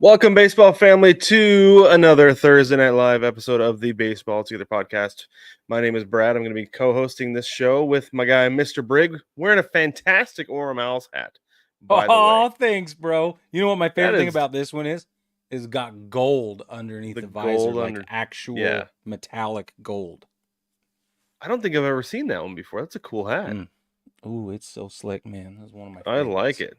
Welcome, baseball family, to another Thursday Night Live episode of the Baseball Together podcast. My name is Brad. I'm going to be co-hosting this show with my guy, Mr. Brig, wearing a fantastic Orem Owls hat, by the way. Oh, thanks, bro. You know what my That favorite thing is about this one is? It's got gold underneath the the visor, gold like under... Yeah. actual metallic gold. I don't think I've ever seen that one before. That's a cool hat. Ooh, it's so slick, man. That's one of my I like favorites. it.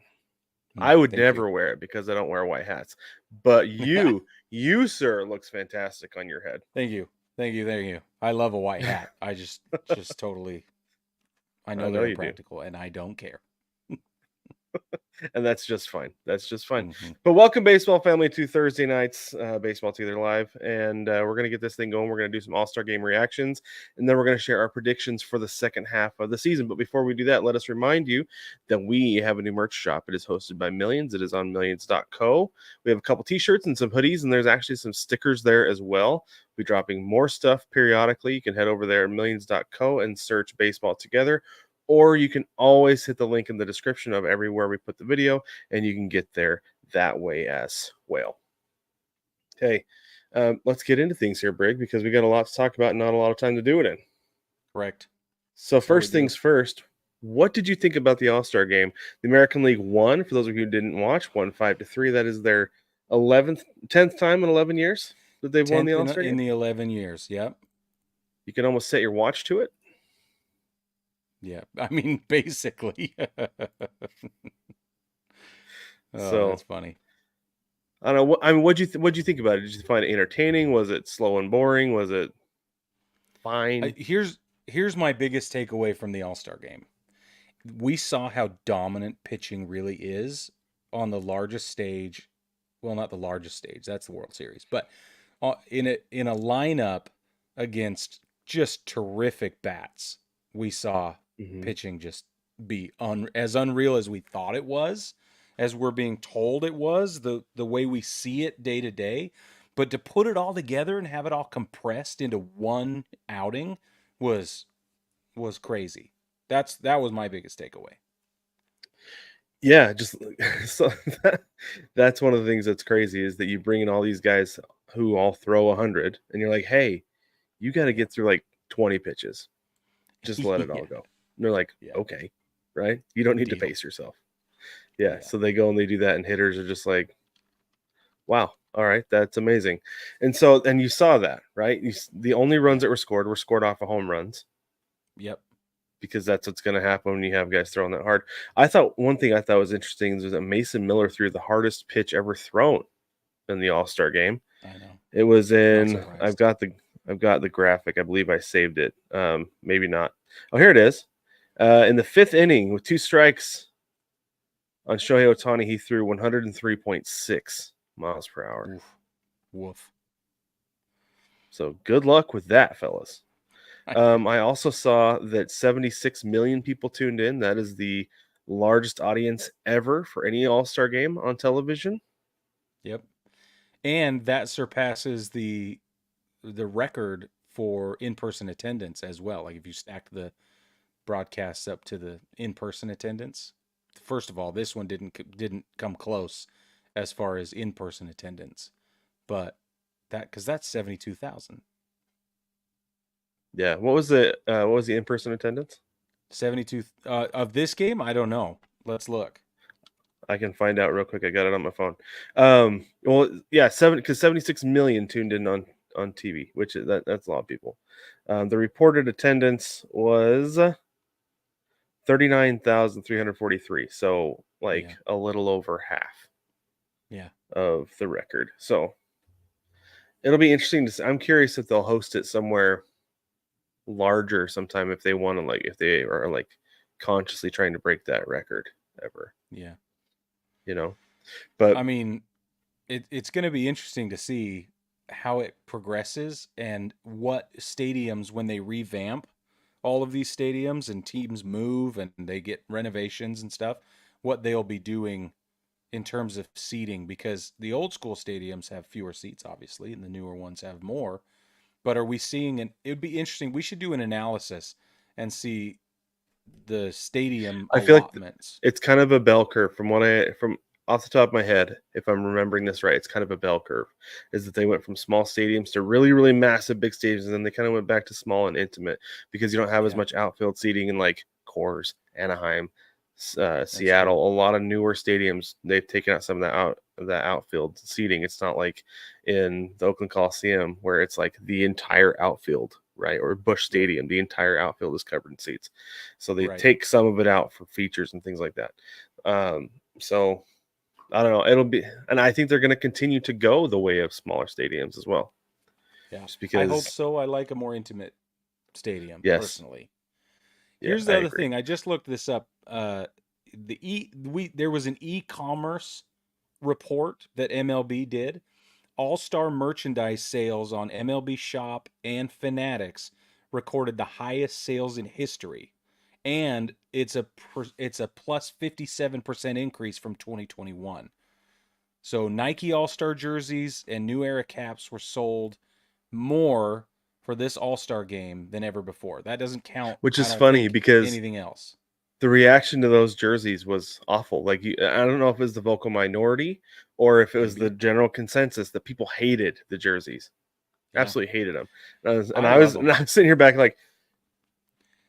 I would Thank you. never wear it because I don't wear white hats. But you, sir, looks fantastic on your head. Thank you. Thank you. Thank you. I love a white hat. I just totally, I I know know they're you do. impractical and I don't care. And that's just fine. That's just fine. Mm-hmm. But welcome, baseball family, to Thursday night's Baseball Together Live. And we're going to get this thing going. We're going to do some All-Star Game reactions. And then we're going to share our predictions for the second half of the season. But before we do that, let us remind you that we have a new merch shop. It is hosted by Millions. It is on millions.co. We have a couple t-shirts and some hoodies. And there's actually some stickers there as well. We're dropping more stuff periodically. You can head over there at millions.co and search Baseball Together. Or you can always hit the link in the description of everywhere we put the video, and you can get there that way as well. Okay, let's get into things here, Brig, because we got a lot to talk about and not a lot of time to do it in. Correct. So first things first, what did you think about the All-Star game? The American League won, for those of you who didn't watch, won 5-3. That is their 10th time in 11 years that they've won the All-Star game. In the 11 years. Yep. You can almost set your watch to it. Yeah. I mean, basically. So that's funny. I don't know. I mean, what'd you think about it? Did you find it entertaining? Was it slow and boring? Was it fine? Here's my biggest takeaway from the All-Star game. We saw how dominant pitching really is on the largest stage. Well, not the largest stage. That's the World Series, but in a lineup against just terrific bats, we saw pitching just be as unreal as we thought it was, as we're being told it was, the way we see it day to day. But to put it all together and have it all compressed into one outing was crazy. That was my biggest takeaway. Yeah, just so that's one of the things that's crazy is that you bring in all these guys who all throw 100, and you're like, hey, you got to get through like 20 pitches. Just let it all go. And they're like, okay, right? You don't need to pace yourself. Yeah, so they go and they do that, and hitters are just like, wow, all right, that's amazing. And you saw that, right? The only runs that were scored off of home runs. Yep. Because that's what's going to happen when you have guys throwing that hard. I thought one thing I thought was interesting was that Mason Miller threw the hardest pitch ever thrown in the All-Star game. I know. It was in. I've got the graphic. I believe I saved it. Maybe not. Oh, here it is. In the fifth inning, with 2 strikes on Shohei Ohtani, he threw 103.6 miles per hour. Oof. Woof. So good luck with that, fellas. I also saw that 76 million people tuned in. That is the largest audience ever for any All-Star game on television. Yep. And that surpasses the record for in-person attendance as well. Like if you stack the broadcasts up to the in-person attendance, first of all, this one didn't come close as far as in-person attendance. But because that's 72,000. Yeah. What was the in-person attendance? 72 of this game? I don't know. Let's look. I can find out real quick. I got it on my phone. Well, yeah, 76 million tuned in on TV, which is that's a lot of people. The reported attendance was 39,343. So a little over half. Yeah. Of the record. So it'll be interesting to see. I'm curious if they'll host it somewhere larger sometime if they want to, if they are consciously trying to break that record ever. Yeah. But I mean, it's going to be interesting to see how it progresses and what stadiums, when they revamp all of these stadiums and teams move and they get renovations and stuff, what they'll be doing in terms of seating, because the old school stadiums have fewer seats, obviously, and the newer ones have more. But are we seeing it would be interesting. We should do an analysis and see the stadium I feel allotments. like it's kind of a bell curve from off the top of my head, if I'm remembering this right, it's kind of a bell curve. Is that they went from small stadiums to really, really massive big stadiums, and then they kind of went back to small and intimate because you don't have as Yeah. much outfield seating in like Coors, Anaheim, That's true. Seattle. A lot of newer stadiums, they've taken out some of that outfield seating. It's not like in the Oakland Coliseum where it's like the entire outfield, right? Or Busch Stadium, the entire outfield is covered in seats. So they Right. take some of it out for features and things like that. So I don't know. It'll be, and I think they're going to continue to go the way of smaller stadiums as well. Yeah. Just I hope because, so. I like a more intimate stadium yes, personally. yeah, Here's I the other agree. thing. I just looked this up. There was an e-commerce report that MLB did. All-Star merchandise sales on MLB Shop and Fanatics recorded the highest sales in history, and it's a plus 57% increase from 2021. So Nike All-Star jerseys and New Era caps were sold more for this All-Star game than ever before. That doesn't count, Which I is don't funny think, because anything else. the reaction to those jerseys was awful. Like, I don't know if it was the vocal minority or if it was the Maybe. general consensus that people hated the jerseys, Yeah. absolutely hated them. And I love and them. I was sitting here back like,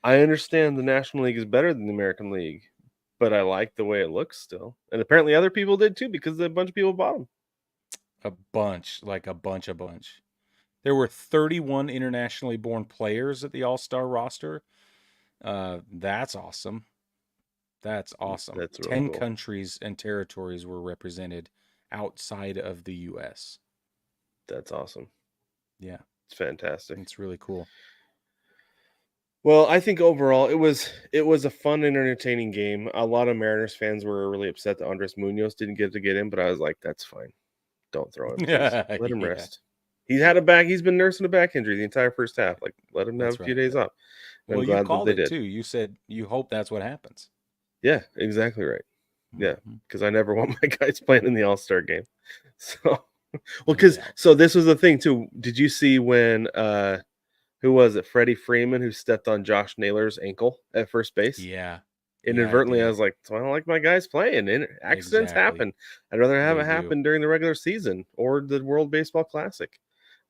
I understand the National League is better than the American League, but I like the way it looks still. And apparently other people did too because a bunch of people bought them. A bunch, like a bunch. There were 31 internationally born players at the All-Star roster. That's awesome. That's awesome. That's really 10 cool. countries and territories were represented outside of the US. That's awesome. Yeah, It's fantastic. it's really cool. Well, I think overall it was a fun and entertaining game. A lot of Mariners fans were really upset that Andres Munoz didn't get in, but I was like, that's fine. Don't throw him, please. Let him Yeah, rest. He's been nursing a back injury the entire first half. Like, let him have that's a few right. days off. And I'm Well, you glad that called they it did. too. You said you hope that's what happens. Yeah, exactly right. Yeah, Mhm. because I never want my guys playing in the All-Star game. So, well, No because doubt. so this was the thing too. Did you see when who was it? Freddie Freeman who stepped on Josh Naylor's ankle at first base? Yeah. Yeah, I Inadvertently, I did. was like, so I don't like my guys playing. Accidents Exactly. happen. I'd rather have They it do. happen during the regular season or the World Baseball Classic.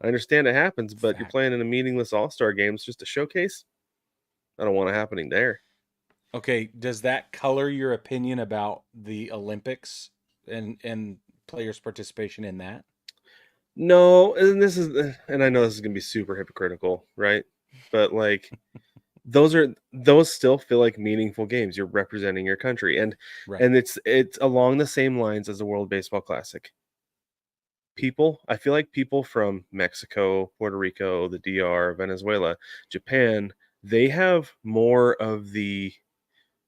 I understand it happens, but you're Fact. playing in a meaningless All-Star game. It's just a showcase. I don't want it happening there. Okay, does that color your opinion about the Olympics and players' participation in that? No, and I know this is gonna be super hypocritical, right? But like those still feel like meaningful games. You're representing your country, Right. and it's along the same lines as the World Baseball Classic. I feel like people from Mexico, Puerto Rico, the DR, Venezuela, Japan, they have more of the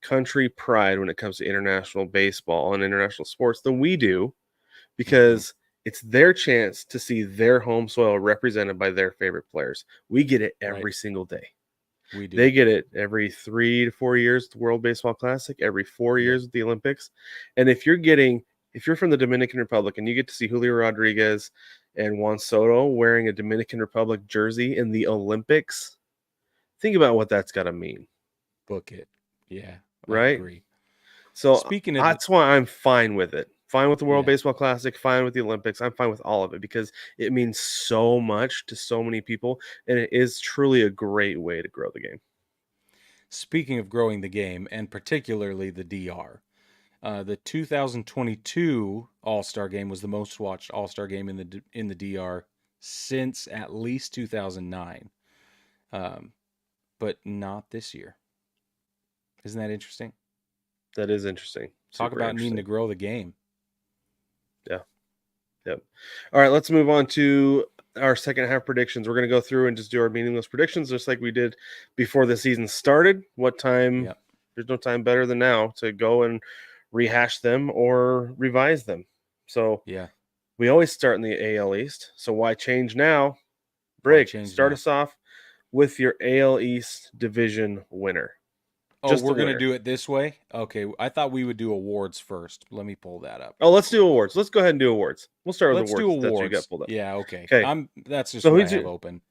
country pride when it comes to international baseball and international sports than we do Hmm. because it's their chance to see their home soil represented by their favorite players. We get it Right. every single day. We They do. get it every 3 to 4 years, the World Baseball Classic, every 4 years Yep. at the Olympics. And if you're from the Dominican Republic and you get to see Julio Rodriguez and Juan Soto wearing a Dominican Republic jersey in the Olympics, think about what that's got to mean, Book it. Yeah, I right? agree. So Speaking of the, that's why I'm fine with it. Fine with the World yeah, Baseball Classic, fine with the Olympics. I'm fine with all of it because it means so much to so many people, and it is truly a great way to grow the game. speaking of growing the game and particularly the DR, the 2022 All-Star game was the most watched All-Star game in the DR since at least 2009. Um, but not this year. Isn't that interesting? That is interesting. Talk Super about needing to interesting. grow the game. Yeah. Yep. All right, let's move on to our second half predictions. We're going to go through and just do our meaningless predictions, just like we did before the season started. What time? Yep. There's no time better than now to go and rehash them or revise them. So Yeah. we always start in the AL East. So why change now? Why Brig, change start now? us off with your AL East division winner. Oh, Just the we're gonna winner. do it this way? Okay, I thought we would do awards first. Let me pull that up Oh, real let's do quick. awards. Let's go ahead and do awards. We'll start with Let's do awards. That's what you got awards. pulled up. Yeah, okay. Okay. That's just So what I who's have your, open.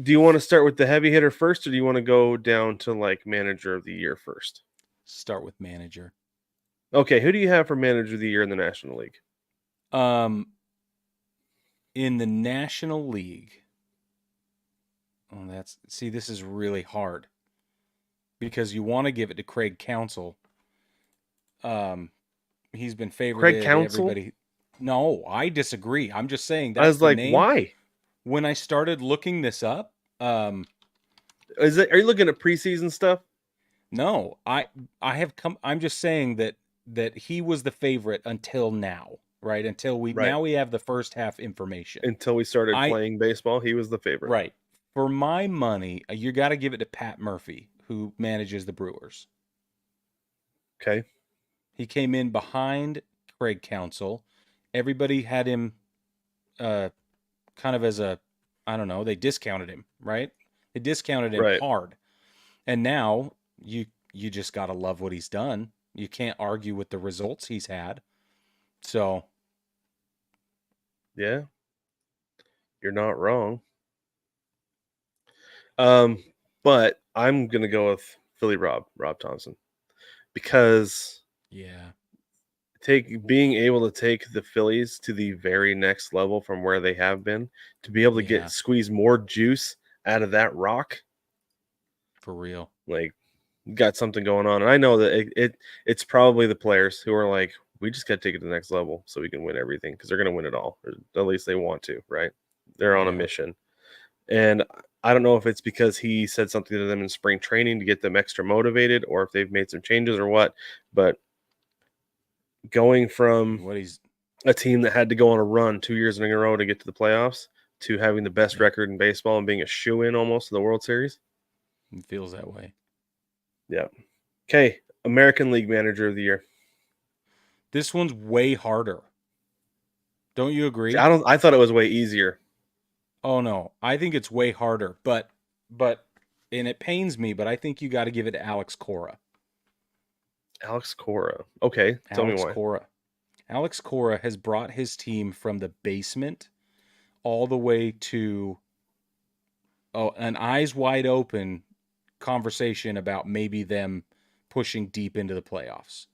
do you want to start with the heavy hitter first, or do you want to go down to like manager of the year first? Start with manager. Okay, who do you have for manager of the year in the National League? In the National League. Oh, this is really hard because you want to give it to Craig Counsell. He's been Craig favorited. Counsell? Everybody. No, I disagree. I'm just saying I that's was the like, name. why? When I started looking this up, Is it? Are you looking at preseason stuff? no, I have come. I'm just saying that he was the favorite until now, right? Until Right. we have the first half information. Until we started I playing baseball, he was the favorite. Right. For my money, you got to give it to Pat Murphy, who manages the Brewers. Okay. He came in behind Craig Counsell. Everybody had him kind of as a, I don't know, they discounted him, right? They discounted him Right. hard. And now you just got to love what he's done. You can't argue with the results he's had. So, Yeah. You're not wrong. But I'm gonna go with Rob Thompson, because yeah. being able to take the Phillies to the very next level from where they have been, to be able to Yeah. squeeze more juice out of that rock, For real. like, got something going on. And I know that it's probably the players who are like, we just got to take it to the next level so we can win everything, because they're going to win it all. Or at least they want to, right? They're on a Yeah. mission. And I don't know if it's because he said something to them in spring training to get them extra motivated, or if they've made some changes or what. But going from What he's a team that had to go on a run 2 years in a row to get to the playoffs to having the best yeah, record in baseball and being a shoe-in almost to the World Series. he feels that way. Yeah. Okay. American League Manager of the Year. This one's way harder. Don't you See, agree? I thought it was way easier. Oh no, I think it's way harder. But and it pains me, but I think you got to give it to Alex Cora. Alex Cora. Okay. Tell me Alex why. Cora. Alex Cora has brought his team from the basement all the way to an eyes wide open conversation about maybe them pushing deep into the playoffs.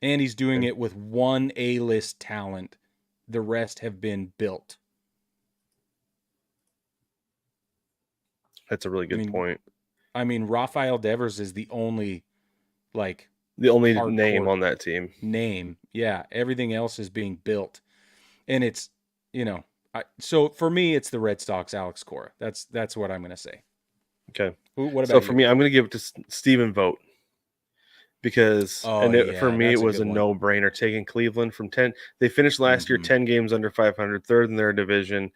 And he's doing Okay. it with one A-list talent. The rest have been built. That's a really I good mean, point. Rafael Devers is the only like The only name hardcore on that team. name. Yeah, everything else is being built, and it's so for me, it's the Red Sox. Alex Cora. That's what I'm gonna say. Okay. What So about for you? me, I'm going to give it to Stephen Vogt, because Oh for yeah, me it that's a was good a one. no-brainer taking Cleveland from 10. They finished last year Mm-hmm. 10 games under 500, third in their division.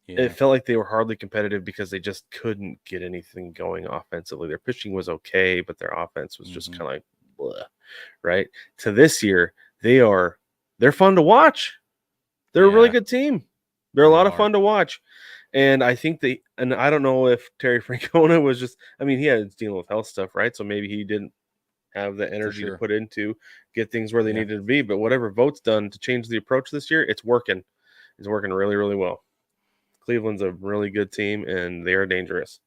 It Yeah. felt like they were hardly competitive because they just couldn't get anything going offensively. Their pitching was okay, but their offense was just Mm-hmm. kind of like blah, right? To this year, they're fun to watch. They're a really Yeah, good team. They're a they lot of are fun to watch. And I think and I don't know if Terry Francona was just, I mean, he had dealing with health stuff, right? So maybe he didn't have the for energy to sure. put into get things where they Yeah. needed to be. But whatever Vote's done to change the approach this year, it's working. It's working really, really well. Cleveland's a really good team, and they are dangerous.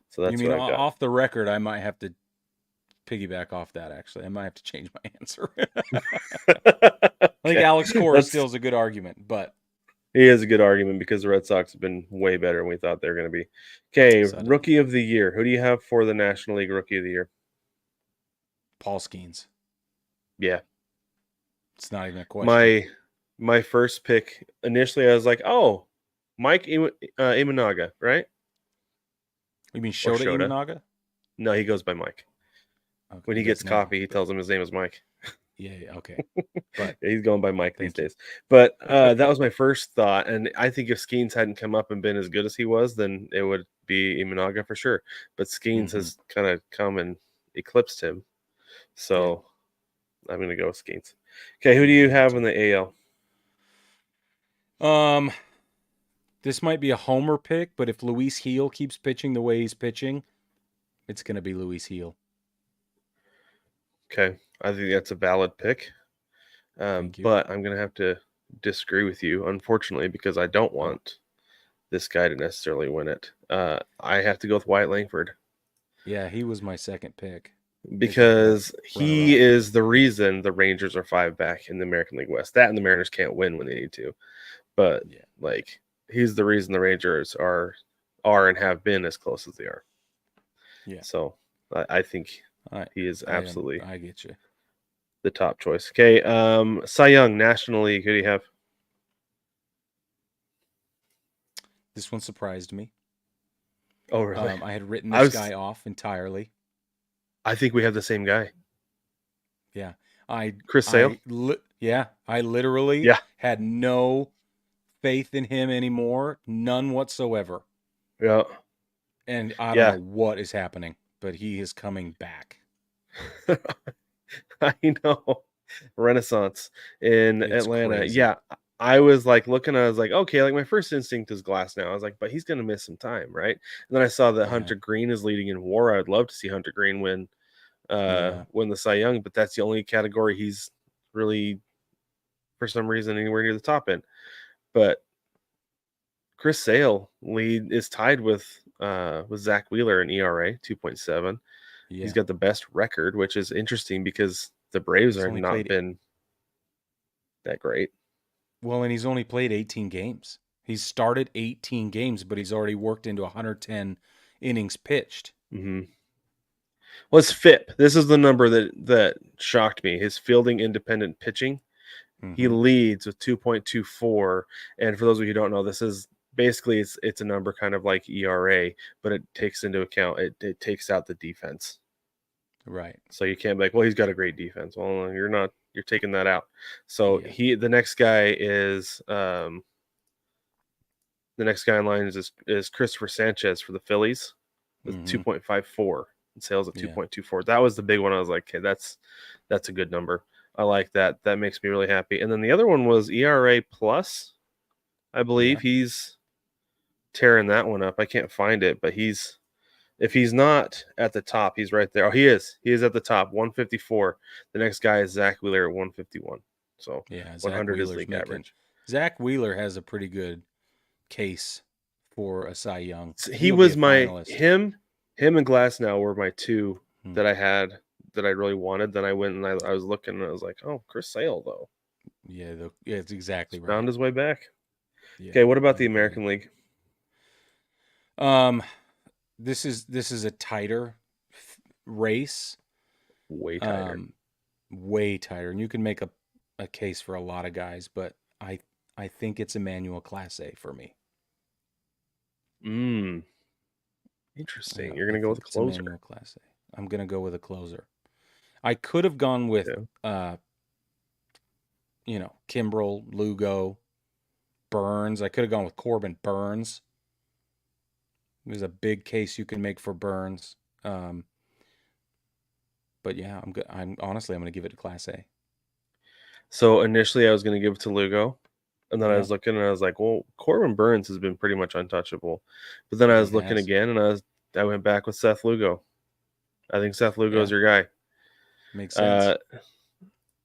So You that's mean what I've got. off the record? I might have to piggyback off that. Actually, I might have to change my answer. I think Okay, Alex Cora that's still is a good argument, but he is a good argument because the Red Sox have been way better than we thought they were going to be. Okay, sudden Rookie of the Year. Who do you have for the National League Rookie of the Year? Paul Skeens. Yeah, It's not even a question. my first pick initially, I was like, oh, Mike Imanaga, right? You mean Or Shota Shota? Imanaga? No, he goes by Mike. Okay, When he he does gets now, coffee, he but tells him his name is Mike. yeah, okay. But Yeah, he's going by Mike these thank you. days. But that was my first thought, and I think if Skeens hadn't come up and been as good as he was, then it would be Imanaga for sure. But Skeens Mm-hmm. has kind of come and eclipsed him, Yeah, so I'm going to go with Skeens. Okay, who do yeah, you I am have in too. the AL? This might be a homer pick, but if Luis Heel keeps pitching the way he's pitching, it's gonna be Luis Heel. Okay, I think that's a valid pick, Thank you. but I'm going to have to disagree with you, unfortunately, because I don't Oh, want this guy to necessarily win it. I have to go with Wyatt Langford. yeah, he was my second pick. because he runner-up. is the reason the Rangers are 5 back in the American League West. That and the Mariners can't win when they need to, but Yeah. like he's the reason the Rangers are and have been as close as they are. Yeah. So I think he is I absolutely get you. the top choice. Okay, Cy Young, National League. Who do you have? This one surprised me. Oh, really? I had written I this was. guy off entirely. I think we have the same guy. Yeah. Chris Sale. I literally Yeah. had no faith in him anymore, none whatsoever. Yeah. And I don't Yeah. know what is happening, but he is coming back. I know. Renaissance in It's Atlanta. crazy. Yeah. I was like looking, I was like, okay, like my first instinct is Glass now. I was like, but he's gonna miss some time, right? And then I saw that Yeah. Hunter Green is leading in WAR. I'd love to see Hunter Green win the Cy Young, but that's the only category he's really for some reason anywhere near the top end. But Chris Sale is tied with Zach Wheeler in ERA 2.7. Yeah. He's got the best record, which is interesting because the Braves He's have only not played been that great. well, and he's only played 18 games. He's started 18 games, but he's already worked into 110 innings pitched. Mm-hmm. Well, his FIP. This is the number that shocked me. His fielding independent pitching. He leads with 2.24. And for those of you who don't know, this is basically it's a number kind of like ERA, but it takes into account it takes out the defense. Right. So you can't be like, well, he's got a great defense. Well, you're taking that out. So the next guy is the next guy in line is Christopher Sanchez for the Phillies with 2.54 and Sales at 2.24. That was the big one. I was like, okay, that's a good number. I like that. That makes me really happy. And then the other one was ERA plus. I believe he's tearing that one up. I can't find it, but if he's not at the top, he's right there. Oh, he is. He is at the top, 154. The next guy is Zach Wheeler at 151. So yeah, 100 is league average. Zach Wheeler has a pretty good case for a Cy Young. He was him and Glass now were my two that I had that I really wanted. Then I went and I was looking and I was like, oh, Chris Sale though. Yeah, it's exactly right. Found his way back. Yeah, okay, what about the American League? This is a tighter race. Way tighter. Way tighter. And you can make a case for a lot of guys, but I think it's Emmanuel Clase for me. Interesting. You're going to go with a closer. Emmanuel Clase. I'm going to go with a closer. I could have gone with Kimbrel, Lugo, Burns. I could have gone with Corbin Burns. There's a big case you can make for Burns. But yeah, I'm honestly going to give it to Clase. So initially I was going to give it to Lugo. And then I was looking and I was like, well, Corbin Burns has been pretty much untouchable. But then I was looking again and I went back with Seth Lugo. I think Seth Lugo is your guy. Makes sense.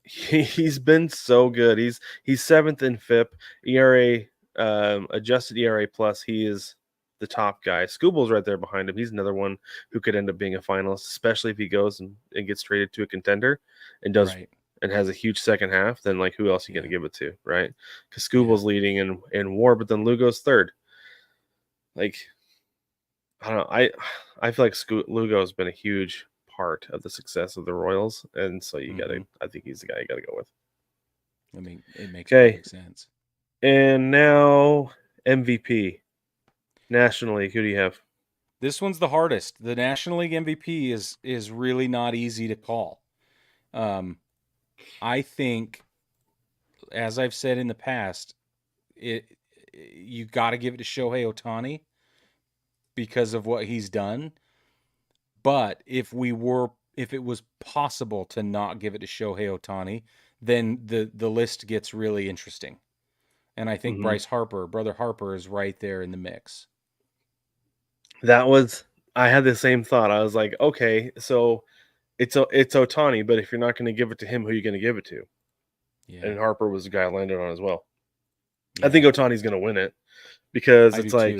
He's been so good. He's 7th in FIP, ERA, adjusted ERA plus. He is the top guy. Scooble's right there behind him. He's another one who could end up being a finalist, especially if he goes and gets traded to a contender and does and has a huge second half. Then like who else are you going to give it to, right? Because Scooble's leading in WAR, but then Lugo's third. Like I don't know. I feel like Lugo's been a huge part of the success of the Royals, and so you gotta. I think he's the guy you gotta go with. I mean, it makes perfect sense. And now MVP, National League. Who do you have? This one's the hardest. The National League MVP is really not easy to call. I think, as I've said in the past, you got to give it to Shohei Ohtani because of what he's done. But if it was possible to not give it to Shohei Ohtani, then the list gets really interesting. And I think Brother Harper is right there in the mix. I had the same thought. I was like, okay, so it's Ohtani, but if you're not going to give it to him, who are you going to give it to? Yeah. And Harper was the guy I landed on as well. Yeah. I think Ohtani's going to win it because it's like,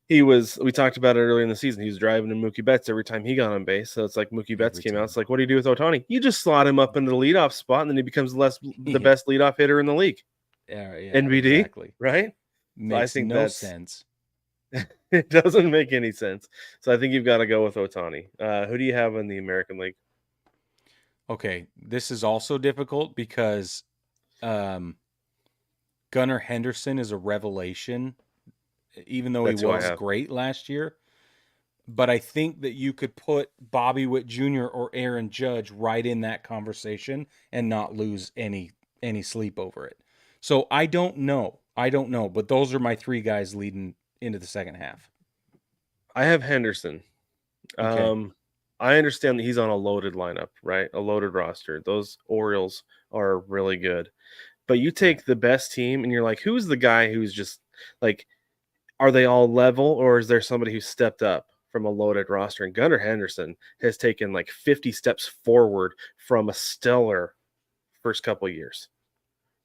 we talked about it earlier in the season. He was driving in Mookie Betts every time he got on base. So it's like Mookie Betts Every came out. time. It's like, what do you do with Ohtani? You just slot him up into the leadoff spot, and then he becomes the Yeah. best leadoff hitter in the league. Yeah, NBD, exactly. right? So I Makes think no sense. it doesn't make any sense. So I think you've got to go with Ohtani. Who do you have in the American League? Okay, this is also difficult because Gunnar Henderson is a revelation, even though That's he who I was have. great last year. But I think that you could put Bobby Witt Jr. or Aaron Judge right in that conversation and not lose any sleep over it. So I don't know. But those are my three guys leading into the second half. I have Henderson. Okay. I understand that he's on a loaded lineup, right? A loaded roster. Those Orioles are really good. But you take the best team and you're like, who's the guy who's just like, are they all level, or is there somebody who stepped up from a loaded roster? And Gunnar Henderson has taken like 50 steps forward from a stellar first couple of years,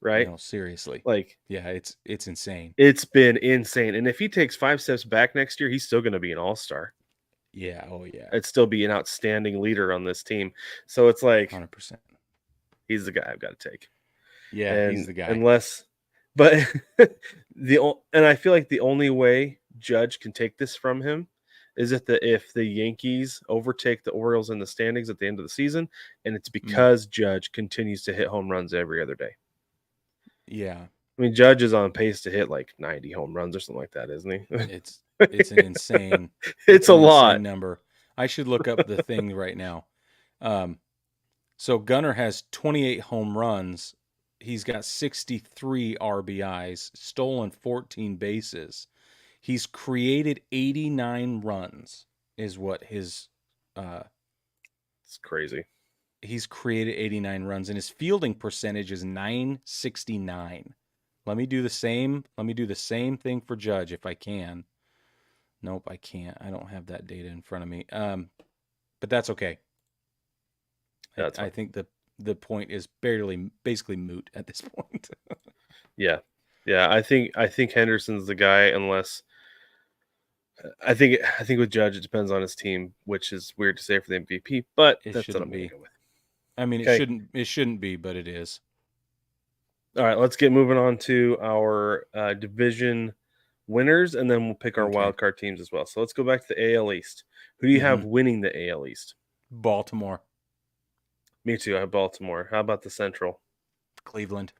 right? No, seriously. Like, yeah, it's insane. it's been insane. And if he takes 5 steps back next year, he's still going to be an all-star. Yeah, oh yeah. It'd still be an outstanding leader on this team. So it's like 100%. he's the guy I've got to take. Yeah, And he's the guy. unless, but and I feel like the only way Judge can take this from him is if the Yankees overtake the Orioles in the standings at the end of the season, and it's because Judge continues to hit home runs every other day. Yeah. I mean, Judge is on pace to hit like 90 home runs or something like that, isn't he? It's an insane it's a lot. insane number. I should look up the thing right now. So Gunnar has 28 home runs. He's got 63 RBIs, stolen 14 bases. He's created 89 runs is what his it's crazy. He's created 89 runs and his fielding percentage is 969. Let me do the same thing for Judge if I can. Nope, I can't. I don't have that data in front of me. But that's okay. I think the point is basically moot at this point. Yeah. I think Henderson's the guy, unless I think with Judge it depends on his team, which is weird to say for the MVP, but that's what I'm going to go with. I mean, it shouldn't be, but it is. All right, let's get moving on to our division winners, and then we'll pick our wild card teams as well. So let's go back to the AL East. Who do you have winning the AL East? Baltimore. Me too. I have Baltimore. How about the Central? Cleveland.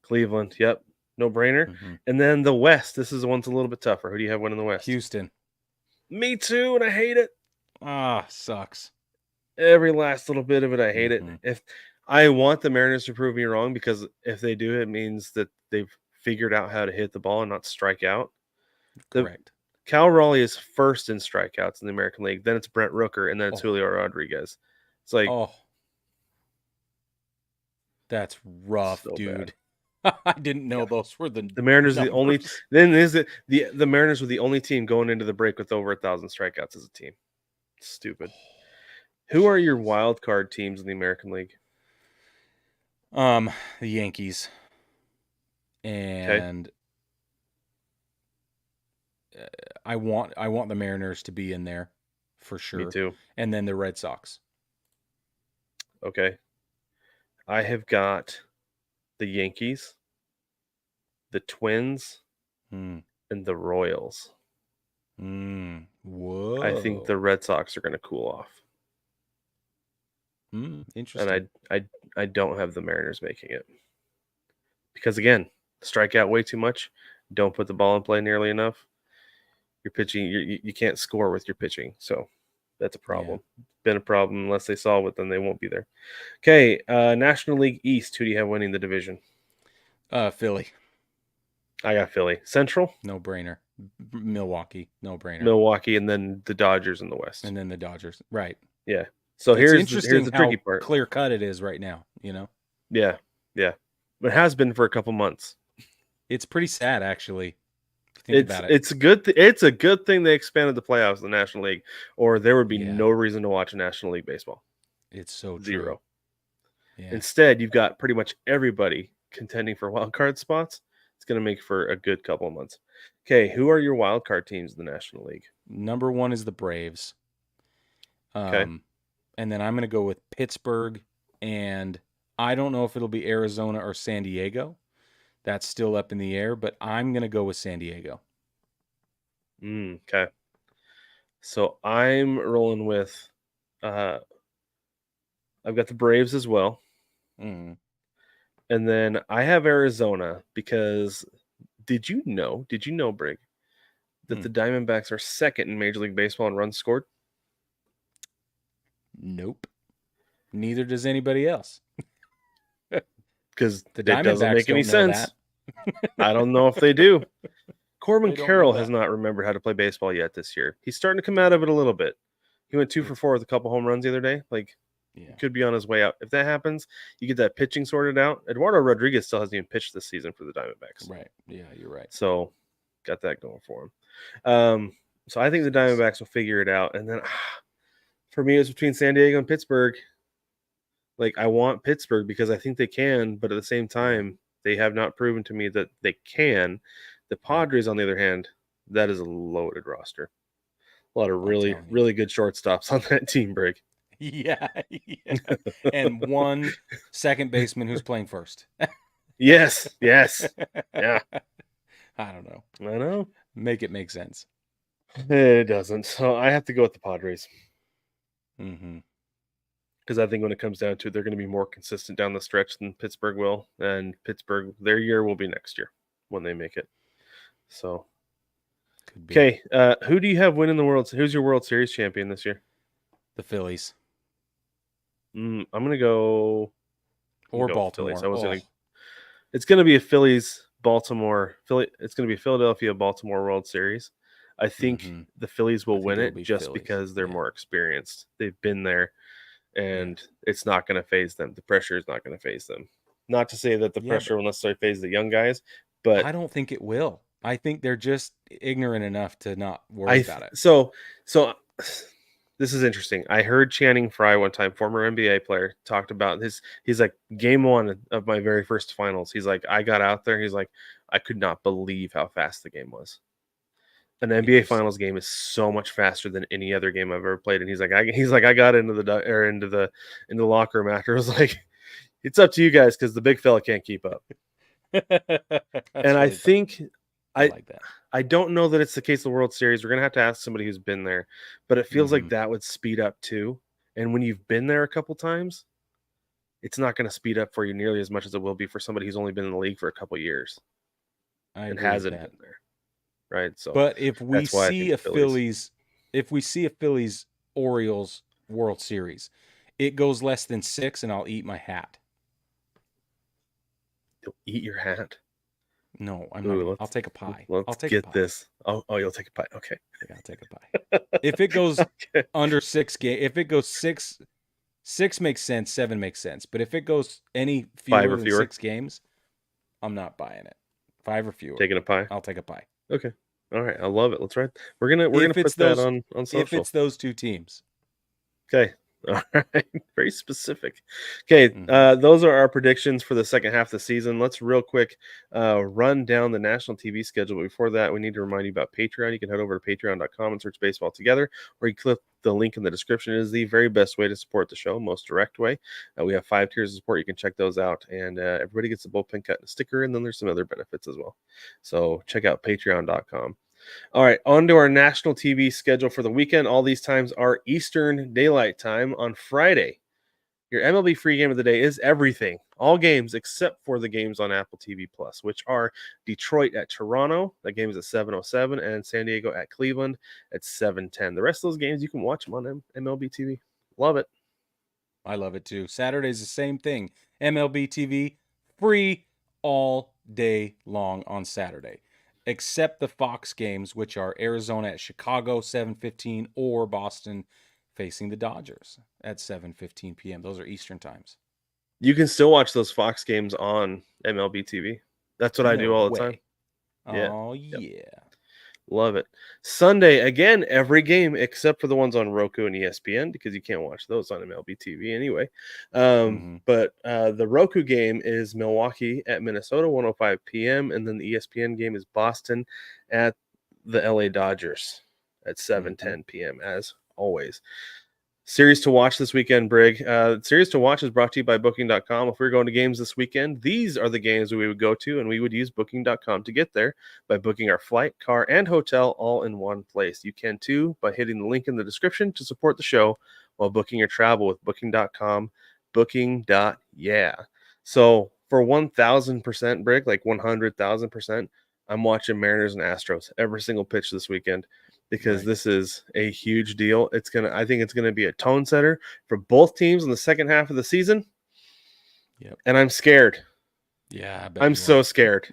Yep. No brainer. And then the West. This is the one's a little bit tougher. Who do you have winning the West? Houston. Me too, and I hate it. Sucks. Every last little bit of it, I hate it. If I want the Mariners to prove me wrong, because if they do, it means that they've figured out how to hit the ball and not strike out. Correct. Cal Raleigh is first in strikeouts in the American League. Then it's Brent Rooker, and then it's Julio Rodriguez. It's like, that's rough, so dude. I didn't know those were the Mariners. numbers. The only then is it the Mariners were the only team going into the break with over 1,000 strikeouts as a team. Stupid. Who are your wild card teams in the American League? The Yankees. And I want the Mariners to be in there for sure. Me too. And then the Red Sox. Okay. I have got the Yankees, the Twins, and the Royals. Whoa. I think the Red Sox are going to cool off. Interesting. And I don't have the Mariners making it. Because again, strike out way too much. Don't put the ball in play nearly enough. You're pitching, you can't score with your pitching. So that's a problem. Yeah. Been a problem. Unless they solve it, then they won't be there. Okay, National League East. Who do you have winning the division? Philly. I got Philly. Central? No brainer. Milwaukee. No brainer. Milwaukee, and then the Dodgers in the West. And then the Dodgers. Right. Yeah. So here's the tricky part. Clear cut it is right now, you know? Yeah. It has been for a couple months. It's pretty sad, actually. Think about it. It's a good thing they expanded the playoffs in the National League, or there would be no reason to watch a National League baseball. It's so zero. True. Yeah. Instead, you've got pretty much everybody contending for wild card spots. It's going to make for a good couple of months. Okay, who are your wild card teams in the National League? Number 1 is the Braves. Okay. And then I'm going to go with Pittsburgh, and I don't know if it'll be Arizona or San Diego. That's still up in the air, but I'm going to go with San Diego. Okay. So I'm rolling with, I've got the Braves as well. Mm. And then I have Arizona because did you know, Brig, that the Diamondbacks are second in Major League Baseball in runs scored? Nope. Neither does anybody else. Because The it doesn't Diamondbacks make any don't know sense. that. I don't know if they do. Corbin They don't Carroll know has that. not remembered how to play baseball yet this year. He's starting to come out of it a little bit. He went 2 for 4 with a couple home runs the other day. Like, Yeah. he could be on his way out. If that happens, you get that pitching sorted out. Eduardo Rodriguez still hasn't even pitched this season for the Diamondbacks. Right. Yeah, you're right. So, got that going for him. So I think the Diamondbacks will figure it out. And then for me, it's between San Diego and Pittsburgh. Like, I want Pittsburgh because I think they can, but at the same time, they have not proven to me that they can. The Padres, on the other hand, that is a loaded roster. A lot of really, really good shortstops on that team, Brig. Yeah. And one second baseman who's playing first. Yes. Yeah. I don't know. I know. Make it make sense. It doesn't. So I have to go with the Padres. Mm-hmm. Because I think when it comes down to it, they're going to be more consistent down the stretch than Pittsburgh will. And Pittsburgh, their year will be next year when they make it. So, okay. Who do you have winning the World? Who's your World Series champion this year? The Phillies. I'm going to go. Or Baltimore. It's going to be a Phillies Baltimore. It's going to be a Philadelphia Baltimore World Series. I think the Phillies will win it just because they're more experienced. They've been there, and it's not going to phase them. The pressure is not going to phase them. Not to say that the pressure will necessarily phase the young guys, but I don't think it will. I think they're just ignorant enough to not worry about it. So this is interesting. I heard Channing Frye one time, former NBA player, talked about this. He's like, game 1 of my very first finals. He's like, I got out there. He's like, I could not believe how fast the game was. An NBA Finals game is so much faster than any other game I've ever played. And he's like, I got into the locker room after. I was like, it's up to you guys because the big fella can't keep up. And I think I like that. I don't know that it's the case of the World Series. We're gonna have to ask somebody who's been there, but it feels like that would speed up too. And when you've been there a couple times, it's not going to speed up for you nearly as much as it will be for somebody who's only been in the league for a couple years and hasn't been there. Right. So, but if we see a Phillies Orioles World Series, it goes less than 6, and I'll eat my hat. You'll eat your hat? No, I'm not. I'll take a pie. I'll get this. Oh, you'll take a pie. Okay. Yeah, I'll take a pie. If it goes under 6 if it goes 6 makes sense, 7 makes sense. But if it goes any fewer than 6 games, I'm not buying it. 5 or fewer. Taking a pie? I'll take a pie. Okay. All right. I love it. Let's write. We're gonna put that on social. If it's those 2 teams. Okay. All right. Very specific. Okay. Those are our predictions for the second half of the season. Let's real quick run down the national TV schedule. But before that, we need to remind you about Patreon. You can head over to patreon.com and search Baseball Together, or you click the link in the description. It is the very best way to support the show, most direct way. We have 5 tiers of support. You can check those out. And everybody gets a bullpen cut and a sticker, and then there's some other benefits as well. So check out patreon.com. All right, on to our national TV schedule for the weekend. All these times are Eastern Daylight Time on Friday. Your MLB free game of the day is everything. All games except for the games on Apple TV Plus, which are Detroit at Toronto. That game is at 7:07, and San Diego at Cleveland at 7:10. The rest of those games, you can watch them on MLB TV. Love it. I love it too. Saturday's the same thing. MLB TV, free all day long on Saturday. Except the Fox games, which are Arizona at Chicago, 7:15, or Boston facing the Dodgers at 7:15 p.m. Those are Eastern times. You can still watch those Fox games on MLB TV. That's what I do all the time. Oh, yeah. Love it. Sunday, again, every game except for the ones on Roku and ESPN because you can't watch those on MLB TV anyway. But the Roku game is Milwaukee at Minnesota, 1:05 p.m. And then the ESPN game is Boston at the LA Dodgers at 7:10 p.m. as always. Series to watch this weekend, Brig. Series to watch is brought to you by Booking.com. If we're going to games this weekend, these are the games we would go to, and we would use Booking.com to get there by booking our flight, car, and hotel all in one place. You can too by hitting the link in the description to support the show while booking your travel with Booking.com. Booking.yeah. So for 1,000%, Brig, like 100,000%, I'm watching Mariners and Astros every single pitch this weekend. Because this is a huge deal. I think it's gonna be a tone setter for both teams in the second half of the season. Yep. And I'm scared. Yeah, I bet I'm so scared.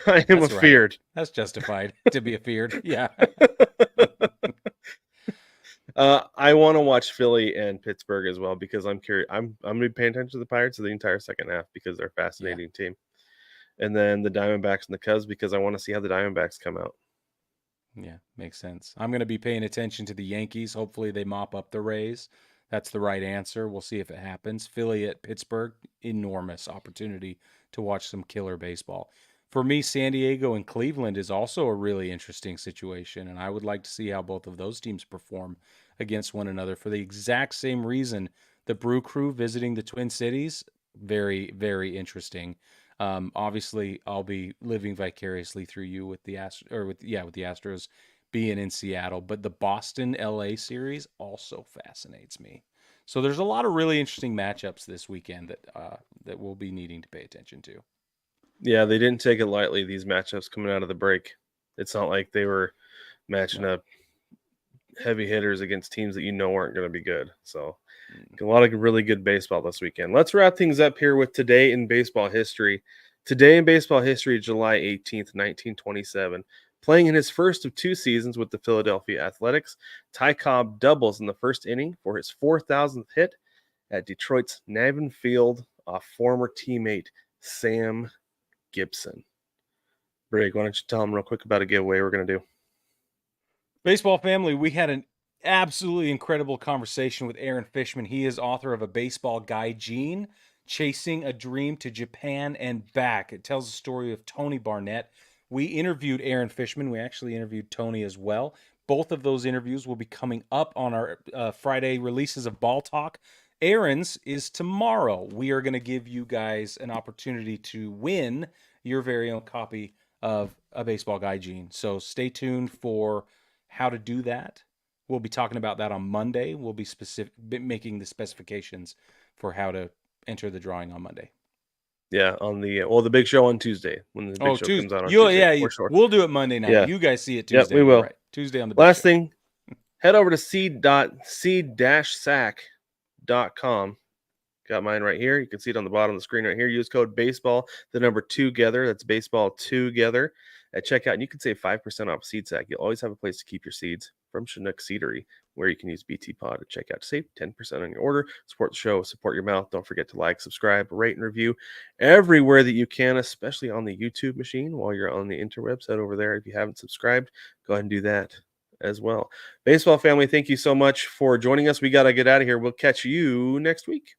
I am afeared. That's justified to be afeared. Yeah. I want to watch Philly and Pittsburgh as well because I'm curious. I'm gonna be paying attention to the Pirates the entire second half because they're a fascinating team. And then the Diamondbacks and the Cubs because I want to see how the Diamondbacks come out. Yeah, makes sense. I'm going to be paying attention to the Yankees. Hopefully they mop up the Rays. That's the right answer. We'll see if it happens. Philly at Pittsburgh, enormous opportunity to watch some killer baseball. For me, San Diego and Cleveland is also a really interesting situation, and I would like to see how both of those teams perform against one another for the exact same reason. The Brew Crew visiting the Twin Cities, very, very interesting. Obviously, I'll be living vicariously through you with the Astros being in Seattle, but the Boston LA series also fascinates me. So there's a lot of really interesting matchups this weekend that we'll be needing to pay attention to. Yeah, they didn't take it lightly, these matchups coming out of the break. It's not like they were matching up heavy hitters against teams that aren't going to be good. So a lot of really good baseball this weekend. Let's wrap things up here with Today in Baseball History. Today in Baseball History, July 18th, 1927. Playing in his first of 2 seasons with the Philadelphia Athletics, Ty Cobb doubles in the first inning for his 4,000th hit at Detroit's Navin Field off former teammate Sam Gibson. Brig, why don't you tell them real quick about a giveaway we're going to do? Baseball family, we had an absolutely incredible conversation with Aaron Fishman. He is author of A Baseball Guy Gene, Chasing a Dream to Japan and Back. It tells the story of Tony Barnett. We interviewed Aaron Fishman. We actually interviewed Tony as well. Both of those interviews will be coming up on our Friday releases of Ball Talk. Aaron's is tomorrow. We are going to give you guys an opportunity to win your very own copy of A Baseball Guy Gene. So stay tuned for how to do that. We'll be talking about that on Monday. We'll be making the specifications for how to enter the drawing on Monday. Yeah, on the big show on Tuesday when the big show comes out on Tuesday. Yeah, we'll do it Monday night. Yeah. You guys see it Tuesday. Yeah, we will. Right. Tuesday on the big Last show. thing, head over to seed-sack.com. Got mine right here. You can see it on the bottom of the screen right here. Use code baseball, the number 2gether. That's baseball 2gether at checkout, and you can save 5% off Seed Sack. You'll always have a place to keep your seeds from Chinook Seedery, where you can use BT Pod at checkout to save 10% on your order. Support the show, support your mouth. Don't forget to like, subscribe, rate, and review everywhere that you can, especially on the YouTube machine while you're on the interwebs. Head over there. If you haven't subscribed, go ahead and do that as well. Baseball family, thank you so much for joining us. We got to get out of here. We'll catch you next week.